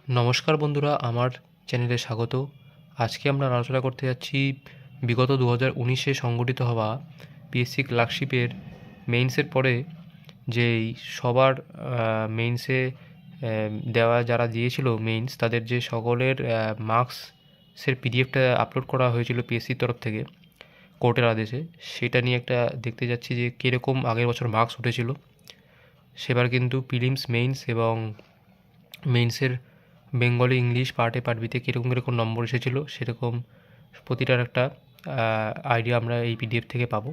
নমস্কার বন্ধুরা, আমার চ্যানেলে স্বাগত। আজকে আমরা আলোচনা করতে যাচ্ছি বিগত 2019-এ সংগঠিত হওয়া পিএসসি ক্লার্কশিপের মেইনসের পরে যেই সবার মেইনসে দেওয়া যারা দিয়েছিল মেইনস, তাদের যে সকলের মার্কসের পিডিএফটা আপলোড করা হয়েছিল পিএসসির তরফ থেকে কোর্টের আদেশে, সেটা নিয়ে একটা দেখতে যাচ্ছি যে কীরকম আগের বছর মার্কস উঠেছিল। সেবার কিন্তু প্রিলিমস, মেইনস এবং মেইনসের বেঙ্গলি, ইংলিশ পার্টে পার্ট বিতে কীরকম নম্বর এসেছিলো, সেরকম প্রতিটার একটা আইডিয়া আমরা এই পিডিএফ থেকে পাবো।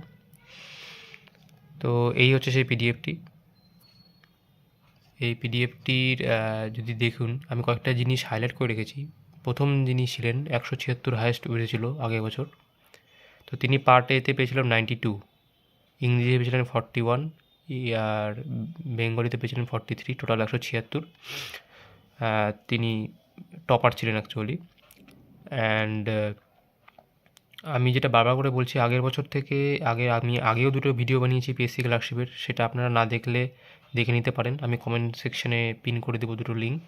তো এই হচ্ছে সেই পিডিএফটি। এই পিডিএফটির যদি দেখুন, আমি কয়েকটা জিনিস হাইলাইট করে রেখেছি। প্রথম যিনি ছিলেন 176 হায়েস্ট উঠেছিল আগের বছর, তো তিনি পার্ট এতে পেয়েছিলেন 92, ইংরেজিতে পেয়েছিলেন 41, আর বেঙ্গলিতে পেয়েছিলেন 43, টোটাল 176। তিনি টপার ছিলেন অ্যাকচুয়ালি। অ্যান্ড আমি যেটা বারবার করে বলছি, আগের বছর থেকে আমি আগেও দুটো ভিডিও বানিয়েছি পিএসসি ক্লার্কশিপের, সেটা আপনারা না দেখলে দেখে নিতে পারেন। আমি কমেন্ট সেকশনে পিন করে দেবো দুটো লিঙ্ক,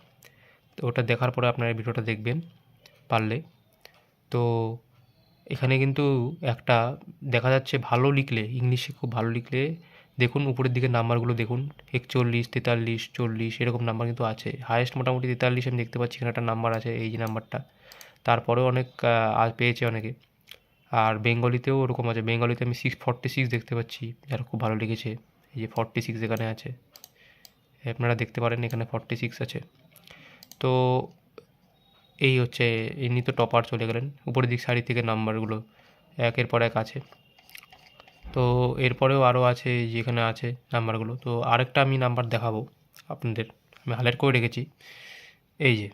তো ওটা দেখার পরে আপনারা ভিডিওটা দেখবেন পারলে। তো এখানে কিন্তু একটা দেখা যাচ্ছে, ভালো লিখলে, ইংলিশে খুব ভালো লিখলে দেখুন উপরের দিকে নাম্বারগুলো দেখুন, 41, 43, 40 এরকম নাম্বার কিন্তু আছে। হায়েস্ট মোটামুটি 43 আমি দেখতে পাচ্ছি, এখানে একটা নাম্বার আছে, এই যে নাম্বারটা। তারপরেও অনেক পেয়েছে অনেকে। আর বেঙ্গলিতেও ওরকম আছে, বেঙ্গলিতে আমি 646 দেখতে পাচ্ছি, যারা খুব ভালো লিখেছে। এই যে 46 এখানে আছে, আপনারা দেখতে পারেন এখানে 46 আছে। তো এই হচ্ছে, এমনি তো টপার চলে গেলেন। উপরের দিক সারি থেকে নাম্বারগুলো একের পর এক আছে। তো এরপরেও আরও আছে, যেখানে আছে নাম্বারগুলো। তো আরেকটা আমি নাম্বার দেখাবো আপনাদের, আমি হাইলাইট করে রেখেছি। এই যে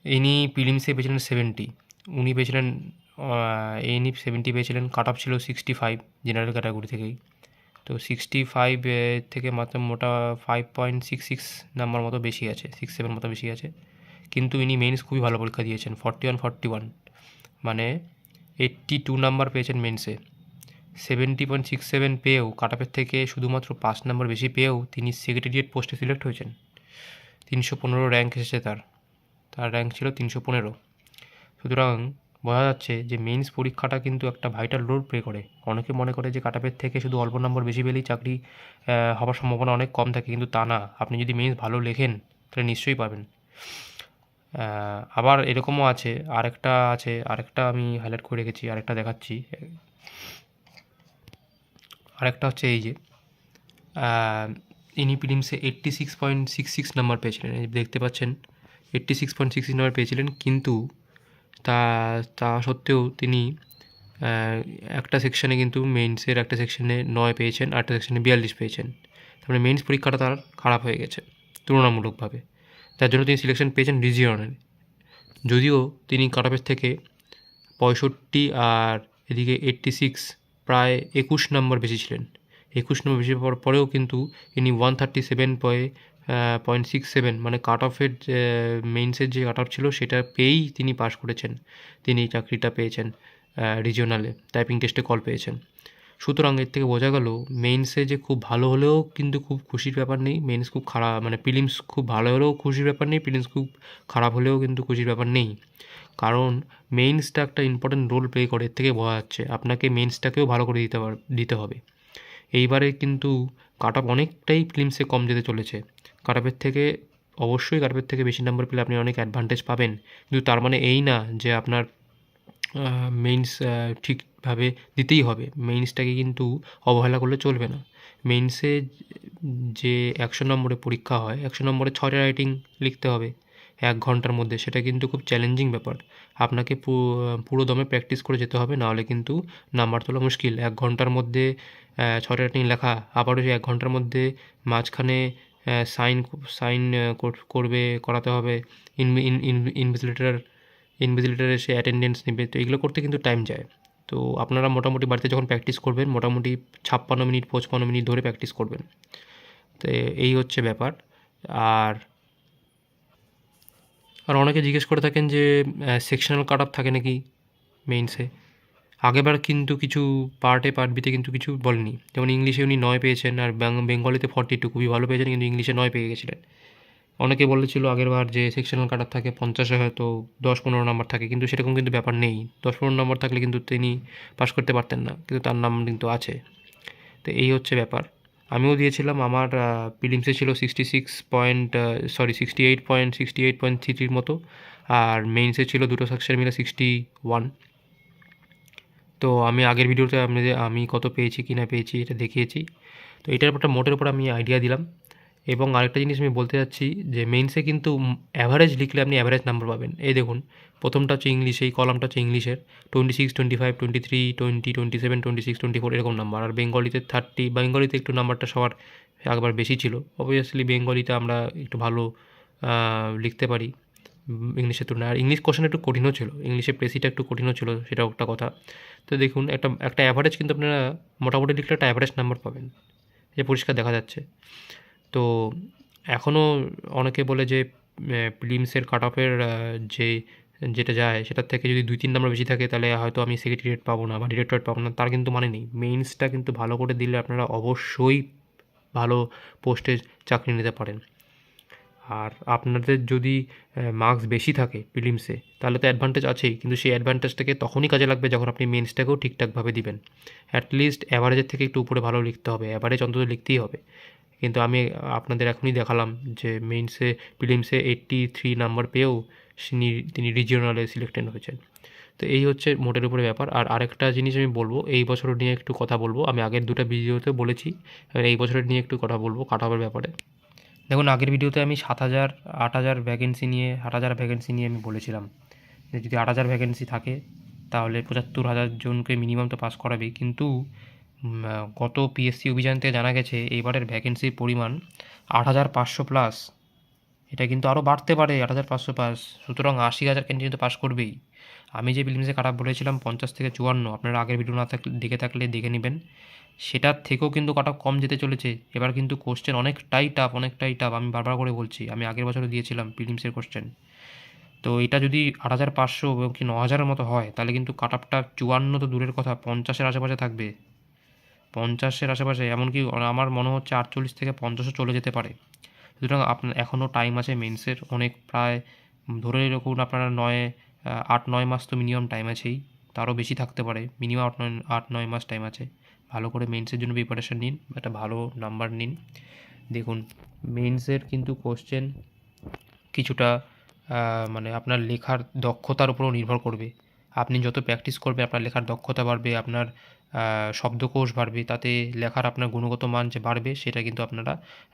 ইনি প্রিলিমসে পেয়েছিলেন 70, উনি পেয়েছিলেন ইনি 70 পেয়েছিলেন। কাট অফ ছিল 65 জেনারেল ক্যাটাগরি থেকেই। তো 65 থেকে মাত্র মোটা 5.66 নাম্বার মতো বেশি আছে, 67 মতো বেশি আছে। কিন্তু ইনি মেইনস খুবই ভালো পরীক্ষা দিয়েছেন, 41, মানে 82 নাম্বার পেয়েছেন মেইনসে। 70.67 পেয়েও, কাট অফের থেকে শুধুমাত্র 5 নাম্বার বেশি পেয়েও তিনি সেক্রেটারিয়েট পোস্টে সিলেক্ট হয়েছেন। 315 র্যাঙ্ক এসেছে তার র্যাঙ্ক ছিল 315। সুতরাং বোঝা যাচ্ছে যে মেইনস পরীক্ষাটা কিন্তু একটা ভাইটাল রোল প্লে করে। অনেকে মনে করে যে কাট অফের থেকে শুধু অল্প নম্বর বেশি পেলেই চাকরি হওয়ার সম্ভাবনা অনেক কম থাকে, কিন্তু তা না। আপনি যদি মেইনস ভালো লেখেন তাহলে নিশ্চয়ই পাবেন। আবার এরকমও আছে, আরেকটা আমি হাইলাইট করে রেখেছি, আরেকটা দেখাচ্ছি। আরেকটা হচ্ছে এই যে ইনি প্রিলিমসে 86.66 নাম্বার পেয়েছিলেন, দেখতে পাচ্ছেন 86.66 নাম্বার পেয়েছিলেন। কিন্তু তা সত্ত্বেও তিনি একটা সেকশানে, কিন্তু মেইনসের একটা সেকশানে 9 পেয়েছেন, আর একটা সেকশানে 42 পেয়েছেন। তারপরে মেইনস পরীক্ষাটা তার খারাপ হয়ে গেছে তুলনামূলকভাবে, তার জন্য তিনি সিলেকশন পেয়েছেন রিজিয়নাল। যদিও তিনি কাট অফের থেকে 65 আর এদিকে 86, প্রায় 21 নম্বর বেশি ছিলেন। 21 নম্বর বেশি পাওয়ার পরেও কিন্তু ইনি 137.67, মানে কাট অফের মেইনসের যে কাট অফ ছিল সেটা পেয়েই তিনি পাস করেছেন, তিনি চাকরিটা পেয়েছেন রিজিওনালে, টাইপিং টেস্টে কল পেয়েছেন। সুতরাং এর থেকে বোঝা গেল মেইনসে যে খুব ভালো হলেও কিন্তু খুব খুশির ব্যাপার নেই, মেইনস খুব খারাপ, মানে প্রিলিমস খুব ভালো হলেও খুশির ব্যাপার নেই, প্রিলিমস খুব খারাপ হলেও কিন্তু খুশির ব্যাপার নেই। কারণ মেইনসটা একটা ইম্পর্টেন্ট রোল প্লে করে, এর থেকে বোঝা যাচ্ছে। আপনাকে মেইনসটাকেও ভালো করে দিতে হবে। এইবারে কিন্তু কাট অফ অনেকটাই প্রিলিমসে কম যেতে চলেছে। কাট অফের থেকে অবশ্যই কাট অফের থেকে বেশি নাম্বার পেলে আপনি অনেক অ্যাডভান্টেজ পাবেন, কিন্তু তার মানে এই না যে আপনার মেইনস ঠিকভাবে দিতেই হবে। মেইনসটাকে কিন্তু অবহেলা করলে চলবে না। মেইনসে যে 100 নম্বরের পরীক্ষা হয়, 100 নম্বরে 6টা রাইটিং লিখতে হবে 1 ঘন্টার মধ্যে। সেটা কিন্তু খুব চ্যালেঞ্জিং ব্যাপার। আপনাকে পুরো দমে প্র্যাকটিস করে যেতে হবে, নাহলে কিন্তু নাম্বার তোলা মুশকিল। 1 ঘন্টার মধ্যে 6টা রাইটিং লেখা, আবারও সেই 1 ঘন্টার মধ্যে মাঝখানে সাইন করাতে হবে, ইনভিজিলেটর এসে অ্যাটেন্ডেন্স নেবে। তো এগুলো করতে কিন্তু টাইম যায়। তো আপনারা মোটামুটি বাড়িতে যখন প্র্যাকটিস করবেন, মোটামুটি 56 মিনিট 55 মিনিট ধরে প্র্যাকটিস করবেন। তো এই হচ্ছে ব্যাপার। আর অনেকে জিজ্ঞেস করে থাকেন যে সেকশনাল কাট অফ থাকে নাকি মেইনসে। আগেরবার কিন্তু কিছু পার্ট বিতে কিন্তু কিছু বলেনি, যেমন ইংলিশে উনি 9 পেয়েছেন, আর বেঙ্গলিতে 42 খুবই ভালো পেয়েছেন, কিন্তু ইংলিশে 9 পেয়ে গেছিলেন। অনেকে বলেছিল আগেরবার যে সেকশনাল কাট অফ থাকে 50-এ হয়তো 10-15 নম্বর থাকে, কিন্তু সেরকম কিন্তু ব্যাপার নেই। 10-15 নম্বর থাকলে কিন্তু তিনি পাস করতে পারতেন না, কিন্তু তার নাম কিন্তু আছে। তো এই হচ্ছে ব্যাপার। আমিও দিয়েছিলাম, আমার প্রিলিমসে ছিল 68.33 মতো, আর মেইনসে ছিল দুটো সেকশন মিলে 61। তো আমি আগের ভিডিওতে আমি কত পেয়েছি কি না পেয়েছি এটা দেখিয়েছি। তো এটার একটা মোটের উপর আমি আইডিয়া দিলাম। এবং আরেকটা জিনিস আমি বলতে চাচ্ছি যে মেইনসে কিন্তু অ্যাভারেজ লিখলে আপনি অ্যাভারেজ নাম্বার পাবেন। এই দেখুন, প্রথমটা হচ্ছে ইংলিশ, এই কলামটা হচ্ছে ইংলিশের 26, 25, 23, 20, 27, 26, 24 এরকম নাম্বার। আর বেঙ্গলিতে 30, বেঙ্গলিতে একটু নাম্বারটা সবার একবার বেশি ছিল। অবভিয়াসলি বেঙ্গলিতে আমরা একটু ভালো লিখতে পারি ইংলিশের তুলনায়। আর ইংলিশ কোশ্চেন একটু কঠিনও ছিল, ইংলিশে প্রেসিটা একটু কঠিনও ছিল, সেটাও একটা কথা। তো দেখুন, একটা অ্যাভারেজ কিন্তু আপনারা মোটামুটি লিখলে একটা অ্যাভারেজ নাম্বার পাবেন, যে পরিষ্কার দেখা যাচ্ছে। তো এখনও অনেকে বলে যে প্রিলিমসের কাট অফের যেটা যায় সেটার থেকে যদি 2-3 নাম্বার বেশি থাকে তাহলে হয়তো আমি সেক্রেটারিয়েট পাবো না বা ডিরেক্টরেট পাবো না, তার কিন্তু মানে নেই। মেইনসটা কিন্তু ভালো করে দিলে আপনারা অবশ্যই ভালো পোস্টে চাকরি নিতে পারেন। আর আপনাদের যদি মার্কস বেশি থাকে প্রিলিমসে তাহলে তো অ্যাডভান্টেজ আছেই, কিন্তু সেই অ্যাডভান্টেজটাকে তখনই কাজে লাগবে যখন আপনি মেন্সটাকেও ঠিকঠাকভাবে দিবেন। অ্যাটলিস্ট অ্যাভারেজের থেকে একটু উপরে ভালো লিখতে হবে, অ্যাভারেজ অন্তত লিখতেই হবে। কিন্তু আমি আপনাদের এখনই দেখালাম যে মেইনসে প্রিলিমসে 83 নাম্বার পেয়েও তিনি রিজিওনালে সিলেক্টেড হয়েছেন। তো এই হচ্ছে মোটের উপরে ব্যাপার। আর আরেকটা জিনিস আমি বলবো, এই বছর নিয়ে একটু কথা বলবো, আমি আগের দুটো ভিডিওতে বলেছি, এই বছরের নিয়ে একটু কথা বলবো কাট অফের ব্যাপারে। দেখুন, আগের ভিডিওতে আমি 7,000 8,000 ভ্যাকেন্সি নিয়ে 8,000 ভ্যাকেন্সি নিয়ে আমি বলেছিলাম যে যদি 8,000 ভ্যাকেন্সি থাকে তাহলে 75,000 জনকে মিনিমাম তো পাস করাবেই। কিন্তু গত পিএসসি অভিযান থেকে জানা গেছে এইবারের ভ্যাকেন্সির পরিমাণ 8,500 প্লাস। এটা কিন্তু আরও বাড়তে পারে, 8,500 পাস, সুতরাং 80,000 ক্যান্ডিডেট তো পাস করবেই। আমি যে প্রিলিমসে কাট অফ বলেছিলাম 50 থেকে 54, আপনারা আগের ভিডিও না থাকলে দেখে থাকলে দেখে নেবেন, সেটার থেকেও কিন্তু কাট অফ কম যেতে চলেছে। এবার কিন্তু কোশ্চেন অনেকটাই টাফ, অনেকটাই টাফ, আমি বারবার করে বলছি, আমি আগের বছরও দিয়েছিলাম প্রিলিমসের কোশ্চেন। তো এটা যদি 8,500 এবং কি 9,000-এর মতো হয় তাহলে কিন্তু কাট অফটা 54 তো দূরের কথা, 50-এর আশেপাশে থাকবে। 50-এর আশেপাশে, এমনকি আমার মনে হচ্ছে 48 থেকে 50-ও চলে যেতে পারে। সুতরাং আপনার এখনও টাইম আছে মেন্সের অনেক, প্রায় ধরে রাখুন আপনারা 8-9 মাস তো মিনিমাম টাইম আছেই, তারও বেশি থাকতে পারে, মিনিমাম 8-9 মাস টাইম আছে। ভালো করে মেন্সের জন্য প্রিপারেশান নিন, একটা ভালো নাম্বার নিন। দেখুন, মেন্সের কিন্তু কোশ্চেন কিছুটা মানে আপনার লেখার দক্ষতার উপরও নির্ভর করবে। আপনি যত প্র্যাকটিস করবেন আপনার লেখার দক্ষতা বাড়বে, আপনার শব্দকোষ বাড়বে, তাতে লেখার আপনার গুণগত মান যে বাড়বে সেটা কিন্তু আপনারা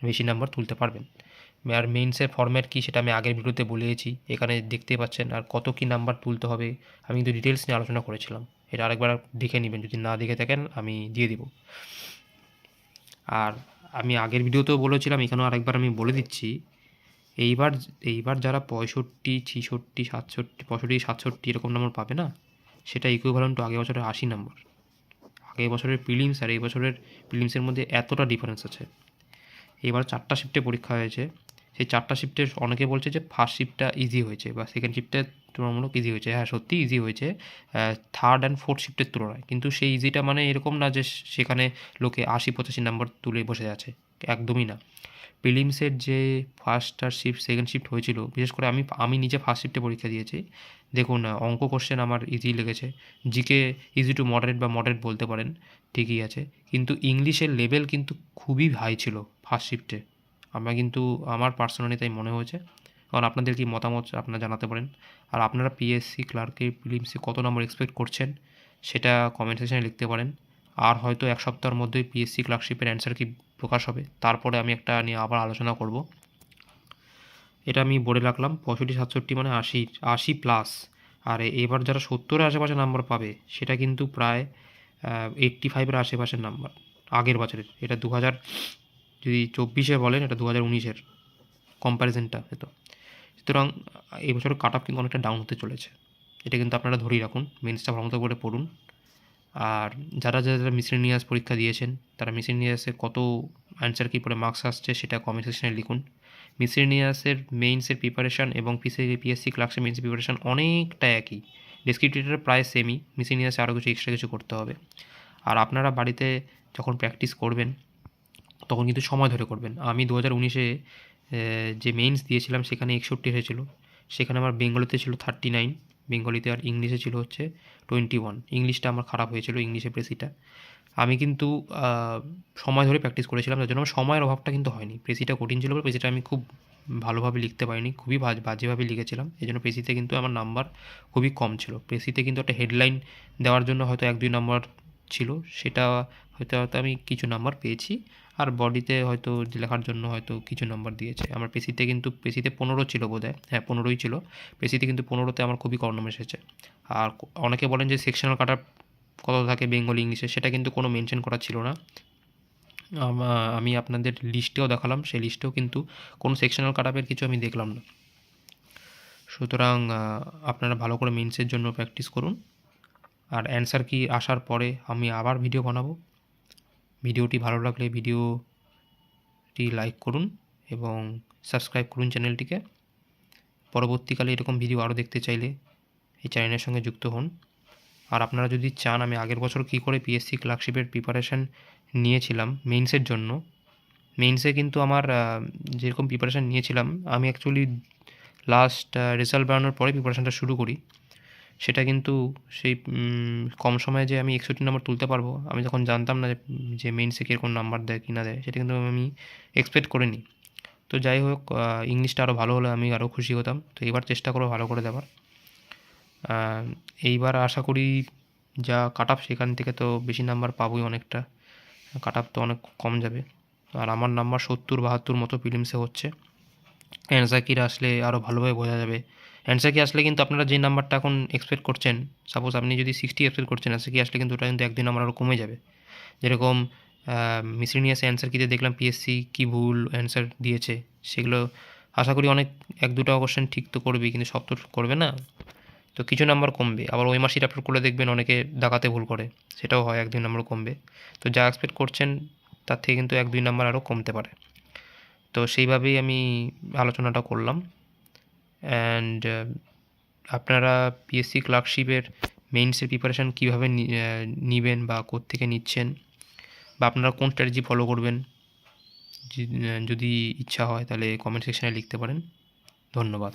বেশি নাম্বার তুলতে পারবেন। আর মেইনসের ফরম্যাট কী সেটা আমি আগের ভিডিওতে বলেছি, এখানে দেখতেই পাচ্ছেন। আর কত কী নাম্বার তুলতে হবে আমি কিন্তু ডিটেলস নিয়ে আলোচনা করেছিলাম, এটা আরেকবার দেখে নেবেন, যদি না দেখে থাকেন আমি দিয়ে দিব। আর আমি আগের ভিডিওতেও বলেছিলাম, এখানেও আরেকবার আমি বলে দিচ্ছি, এইবার যারা 65, 66, 67, 65, 67 এরকম নাম্বার পাবে না, সেটা ইকুইভ্যালেন্ট টু আগের বছরের 80 নাম্বার। আগের বছরের প্রিলিমস আর এই বছরের প্রিলিমসের মধ্যে এতটা ডিফারেন্স আছে। এবার 4টা শিফটে পরীক্ষা হয়েছে, সেই 4টা শিফটে অনেকে বলছে যে ফার্স্ট শিফটটা ইজি হয়েছে বা সেকেন্ড শিফটে তুলনামূলক ইজি হয়েছে। হ্যাঁ, সত্যিই ইজি হয়েছে থার্ড অ্যান্ড ফোর্থ শিফটের তুলনায়, কিন্তু সেই ইজিটা মানে এরকম না যে সেখানে লোকে 80-85 নাম্বার তুলে বসে আছে, একদমই না। প্রিলিমসের যে ফার্স্ট আর সেকেন্ড শিফট হয়েছিল, বিশেষ করে আমি নিজে ফার্স্ট শিফটে পরীক্ষা দিয়েছি। দেখুন, অঙ্ক কোশ্চেন আমার ইজি লেগেছে, জিকে ইজি টু মডারেট বা মডারেট বলতে পারেন, ঠিকই আছে। কিন্তু ইংলিশের লেভেল কিন্তু খুবই হাই ছিল ফার্স্ট শিফটে, আমার পার্সোনালি তাই মনে হয়েছে। কারণ আপনাদের কি মতামত আপনারা জানাতে পারেন। আর আপনারা পিএসসি ক্লার্কের প্রিলিমসে কত নম্বর এক্সপেক্ট করছেন সেটা কমেন্ট সেকশনে লিখতে পারেন। আর হয়তো এক সপ্তাহের মধ্যেই পিএসসি ক্লার্কশিপের অ্যান্সার কি প্রকাশ হবে, তারপরে আমি একটা নিয়ে আবার আলোচনা করব। এটা আমি বলে রাখলাম, 65-67 মানে 80 প্লাস। আর এবার যারা 70-এর আশেপাশে নাম্বার পাবে সেটা কিন্তু প্রায় 85-এর আশেপাশের নাম্বার আগের বছরের। এটা 2000 যদি 24-এ বলেন, এটা 2019-এর কম্প্যারিজনটা হতো। সুতরাং এই বছরের কাট অফ কিন্তু অনেকটা ডাউন হতে চলেছে, এটা কিন্তু আপনারা ধরেই রাখুন। মেন্সটা ভালো মতো করে পড়ুন। আর যারা মিসেলেনিয়াস পরীক্ষা দিয়েছেন তারা মিসেলেনিয়াসে কত অ্যান্সার কী পরে মার্কস আসছে সেটা কমেন্ট সেকশনে লিখুন। মিসেলেনিয়াসের মেইনসের প্রিপারেশান এবং পিএসসি ক্লার্কসের মেইনসের প্রিপারেশান অনেকটা একই, ডেসক্রিপটিভটা প্রায় সেমই, মিসেলিনিয়াসে আরও কিছু এক্সট্রা কিছু করতে হবে। আর আপনারা বাড়িতে যখন প্র্যাকটিস করবেন তখন কিন্তু সময় ধরে করবেন। আমি 2019-এ যে মেইনস দিয়েছিলাম সেখানে 61 এসেছিলো, সেখানে আমার বেঙ্গলিতে ছিল 39, বেঙ্গলিতে, আর ইংলিশে ছিল হচ্ছে 21। ইংলিশটা আমার খারাপ হয়েছিল, ইংলিশে প্রেসিটা। আমি কিন্তু সময় ধরে প্র্যাকটিস করেছিলাম, তার জন্য আমার সময়ের অভাবটা কিন্তু হয়নি। প্রেসিটা কঠিন ছিল বলে প্রেসিটা আমি খুব ভালোভাবে লিখতে পারিনি, খুবই বাজেভাবে লিখেছিলাম, এই জন্য প্রেসিতে কিন্তু আমার নাম্বার খুবই কম ছিল। প্রেসিতে কিন্তু একটা হেডলাইন দেওয়ার জন্য হয়তো 1-2 নাম্বার ছিল, সেটা হয়তো আমি কিছু নাম্বার পেয়েছি, আর বডিতে হয়তো লেখার জন্য হয়তো কিছু নাম্বার দিয়েছে। আমার পেসিতে 15 ছিল বোধহয়, হ্যাঁ 15ই ছিল। পেসিতে কিন্তু 15তে আমার খুবই কম নাম্বার এসেছে। আর অনেকে বলেন যে সেকশনাল কাট অফ কত থাকে বেঙ্গলি ইংলিশে, সেটা কিন্তু কোনো মেনশন করা ছিল না। আমি আপনাদের লিস্টেও দেখালাম, সেই লিস্টেও কিন্তু কোনো সেকশনাল কাট অফের কিছু আমি দেখলাম না। সুতরাং আপনারা ভালো করে মেন্সের জন্য প্র্যাকটিস করুন। আর অ্যান্সার কি আসার পরে আমি আবার ভিডিও বানাবো। ভিডিওটি ভালো লাগলে ভিডিওটি লাইক করুন এবং সাবস্ক্রাইব করুন চ্যানেলটিকে। পরবর্তীকালে এরকম ভিডিও আরও দেখতে চাইলে এই চ্যানেলের সঙ্গে যুক্ত হন। আর আপনারা যদি চান আমি আগের বছর কী করে পিএসসি ক্লার্কশিপের প্রিপারেশান নিয়েছিলাম মেইনসের জন্য, মেইনসে কিন্তু আমার যেরকম প্রিপারেশান নিয়েছিলাম, আমি অ্যাকচুয়ালি লাস্ট রেজাল্ট বেরোনোর পরে প্রিপারেশানটা শুরু করি। সেটা কিন্তু সেই কম সময়ে যে আমি 61 নম্বর তুলতে পারবো, আমি যখন জানতাম না যে মেইনসে কীরকম নাম্বার দেয় কি না দেয়, সেটা কিন্তু আমি এক্সপেক্ট করিনি। তো যাই হোক, ইংলিশটা আরও ভালো হলে আমি আরও খুশি হতাম। তো এবার চেষ্টা করবো ভালো করে দেওয়ার। এইবার আশা করি যা কাট অফ সেখান থেকে তো বেশি নাম্বার পাবোই, অনেকটা কাট অফ তো অনেক কম যাবে। আর আমার নাম্বার 70-72 মতো প্রিলিমসে হচ্ছে। অ্যান্সার কি আসলে আরও ভালোভাবে বোঝা যাবে। অ্যান্সার কি আসলে কিন্তু আপনারা যে নাম্বারটা এখন এক্সপেক্ট করছেন, সাপোজ আপনি যদি 60 এক্সপেক্ট করছেন, অ্যান্সার কি আসলে কিন্তু ওটা কিন্তু 1-2 নাম্বার আরও কমে যাবে। যেরকম মিসেলিনিয়াস অ্যান্সার কিতে দেখলাম পিএসসি কী ভুল অ্যান্সার দিয়েছে, সেগুলো আশা করি অনেক 1-2টা কোশ্চেন ঠিক তো করবেই, কিন্তু সব তো করবে না। তো কিছু নাম্বার কমবে। আবার ওই মাসিট আপলোড করলে দেখবেন অনেকে দাগাতে ভুল করে, সেটাও হয়, 1-2 নাম্বার কমবে। তো যা এক্সপেক্ট করছেন তার থেকে কিন্তু 1-2 নাম্বার আরও কমতে পারে। তো সেইভাবেই আমি আলোচনাটা করলাম। অ্যান্ড আপনারা পিএসসি ক্লার্কশিপের মেইনসের প্রিপারেশান কীভাবে নেবেন বা কোত্থেকে নিচ্ছেন, বা আপনারা কোন স্ট্র্যাটেজি ফলো করবেন, যদি ইচ্ছা হয় তাহলে কমেন্ট সেকশানে লিখতে পারেন। ধন্যবাদ।